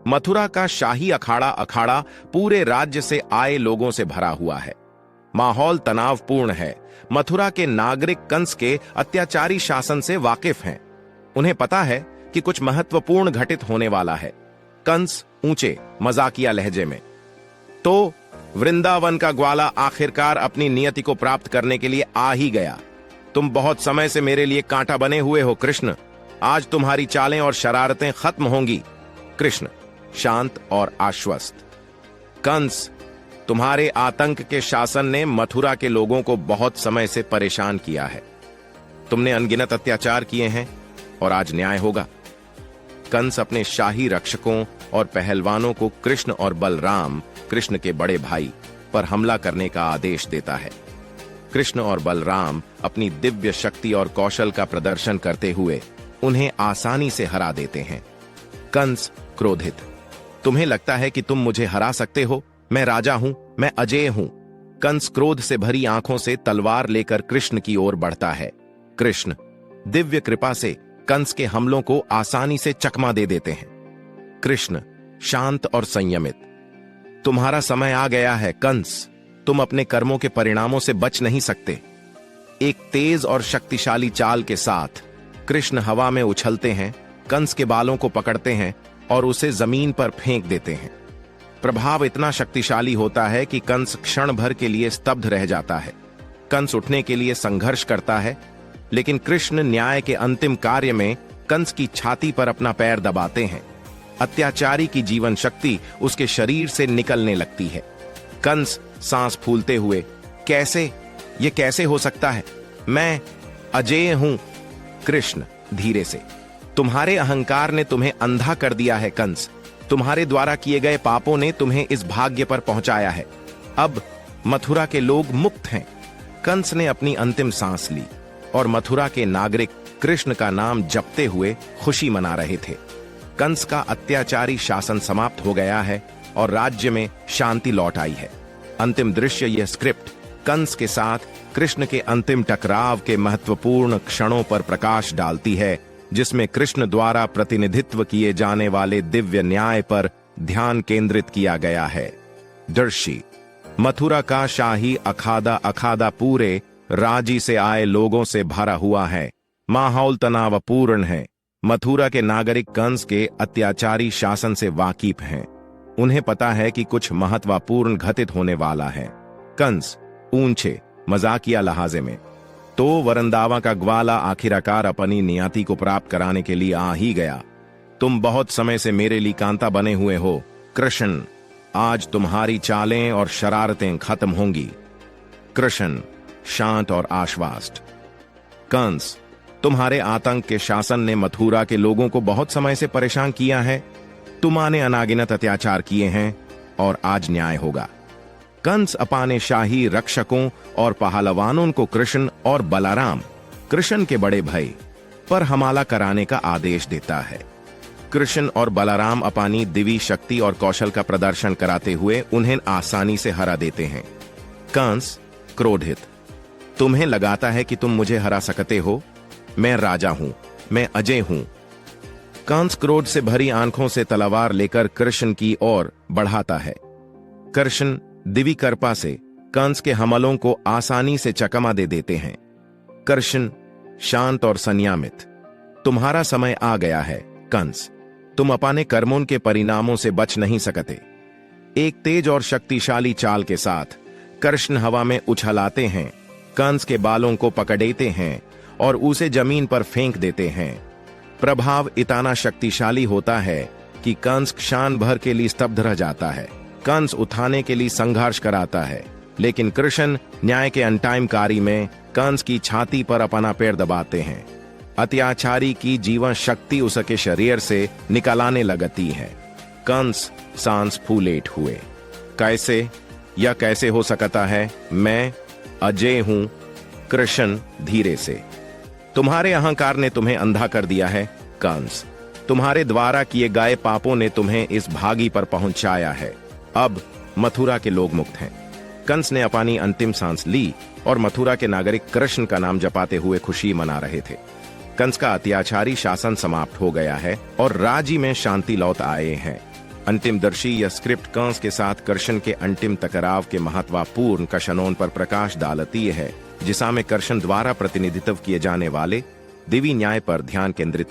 मथुरा का शाही अखाड़ा पूरे राज्य से आए लोगों से भरा हुआ है। माहौल तनावपूर्ण है। मथुरा के नागरिक कंस के अत्याचारी शासन से वाकिफ हैं। उन्हें पता है कि कुछ महत्वपूर्ण घटित होने वाला है। कंस ऊंचे मजाकिया लहजे में, तो वृंदावन का ग्वाला आखिरकार अपनी नियति को प्राप्त करने के लिए आ ही गया। तुम बहुत समय से मेरे लिए कांटा बने हुए हो कृष्ण। आज तुम्हारी चालें और शरारतें खत्म होंगी। कृष्ण शांत और आश्वस्त। कंस, तुम्हारे आतंक के शासन ने मथुरा के लोगों को बहुत समय से परेशान किया है। तुमने अनगिनत अत्याचार किए हैं और आज न्याय होगा। कंस अपने शाही रक्षकों और पहलवानों को कृष्ण और बलराम, कृष्ण के बड़े भाई, पर हमला करने का आदेश देता है। कृष्ण और बलराम अपनी दिव्य शक्ति और कौशल का प्रदर्शन करते हुए उन्हें आसानी से हरा देते हैं। कंस क्रोधित, तुम्हें लगता है कि तुम मुझे हरा सकते हो? मैं राजा हूं, मैं अजेय हूं। कंस क्रोध से भरी आंखों से तलवार लेकर कृष्ण की ओर बढ़ता है। कृष्ण दिव्य कृपा से कंस के हमलों को आसानी से चकमा दे देते हैं। कृष्ण शांत और संयमित, तुम्हारा समय आ गया है कंस। तुम अपने कर्मों के परिणामों से बच नहीं सकते। एक तेज और शक्तिशाली चाल के साथ कृष्ण हवा में उछलते हैं, कंस के बालों को पकड़ते हैं और उसे जमीन पर फेंक देते हैं। प्रभाव इतना शक्तिशाली होता है कि कंस क्षण भर के लिए स्तब्ध रह जाता है। कंस उठने के लिए संघर्ष करता है, लेकिन कृष्ण न्याय के अंतिम कार्य में कंस की छाती पर अपना पैर दबाते हैं। अत्याचारी की जीवन शक्ति उसके शरीर से निकलने लगती है। कंस सांस फूलते हुए, ये कैसे हो सकता है? मैं अजेय हूं। कृष्ण धीरे से, तुम्हारे अहंकार ने तुम्हें अंधा कर दिया है कंस। तुम्हारे द्वारा किए गए पापों ने तुम्हें इस भाग्य पर पहुंचाया है। अब मथुरा के लोग मुक्त हैं। कंस ने अपनी अंतिम सांस ली और मथुरा के नागरिक कृष्ण का नाम जपते हुए खुशी मना रहे थे। कंस का अत्याचारी शासन समाप्त हो गया है और राज्य में शांति लौट आई है। अंतिम दृश्य यह स्क्रिप्ट कंस के साथ कृष्ण के अंतिम टकराव के महत्वपूर्ण क्षणों पर प्रकाश डालती है, जिसमें कृष्ण द्वारा प्रतिनिधित्व किए जाने वाले दिव्य न्याय पर ध्यान केंद्रित किया गया है। दृश्य मथुरा का शाही अखाड़ा पूरे राज्य से आए लोगों से भरा हुआ है। माहौल तनावपूर्ण है। मथुरा के नागरिक कंस के अत्याचारी शासन से वाकिफ हैं। उन्हें पता है कि कुछ महत्वपूर्ण घटित होने वाला है। कंस ऊंचे मजाकिया लहाजे में, तो वरंदावा का ग्वाला आखिरकार अपनी नियति को प्राप्त कराने के लिए आ ही गया। तुम बहुत समय से मेरे लिए कांता बने हुए हो कृष्ण। आज तुम्हारी चालें और शरारतें खत्म होंगी। कृष्ण शांत और आश्वस्त। कंस, तुम्हारे आतंक के शासन ने मथुरा के लोगों को बहुत समय से परेशान किया है। तुमने अनागिनत अत्याचार किए हैं और आज न्याय होगा। कंस अपने शाही रक्षकों और पहलवानों को कृष्ण और बलराम, कृष्ण के बड़े भाई, पर हमला कराने का आदेश देता है। कृष्ण और बलराम अपनी दिव्य शक्ति और कौशल का प्रदर्शन कराते हुए उन्हें आसानी से हरा देते हैं। कंस क्रोधित, तुम्हें लगाता है कि तुम मुझे हरा सकते हो? मैं राजा हूं, मैं अजेय हूं। कंस क्रोध से भरी आंखों से तलवार लेकर कृष्ण की ओर बढ़ाता है। कृष्ण दिव्य कृपा से कंस के हमलों को आसानी से चकमा दे देते हैं। कृष्ण शांत और संयमित, तुम्हारा समय आ गया है कंस। तुम अपने कर्मों के परिणामों से बच नहीं सकते। एक तेज और शक्तिशाली चाल के साथ कृष्ण हवा में उछलाते हैं, कंस के बालों को पकड़ते हैं और उसे जमीन पर फेंक देते हैं। प्रभाव इतना शक्तिशाली होता है कि कंस क्षण भर के लिए स्तब्ध रह जाता है। कंस उठाने के लिए संघर्ष कराता है, लेकिन कृष्ण न्याय के अंतिमकारी में कंस की छाती पर अपना पैर दबाते हैं। अत्याचारी की जीवन शक्ति उसके शरीर से निकलाने लगती है। कंस सांस फूलेट हुए, यह कैसे हो सकता है? मैं अजेय हूं। कृष्ण धीरे से, तुम्हारे अहंकार ने तुम्हें अंधा कर दिया है कंस। तुम्हारे द्वारा किए गए पापों ने तुम्हें इस भागी पर पहुंचाया है। अब मथुरा के लोग मुक्त हैं। कंस ने अपनी अंतिम सांस ली और मथुरा के नागरिक कृष्ण का नाम जपाते हुए खुशी मना रहे थे। कंस का अत्याचारी शासन समाप्त हो गया है और राज्य में शांति लौट आए हैं। अंतिमदर्शी यह स्क्रिप्ट कंस के साथ कर्षण के अंतिम टकराव के महत्वपूर्ण कशनों पर प्रकाश डालती है, जिसमें कर्षण द्वारा प्रतिनिधित्व किए जाने वाले दिव्य न्याय पर ध्यान केंद्रित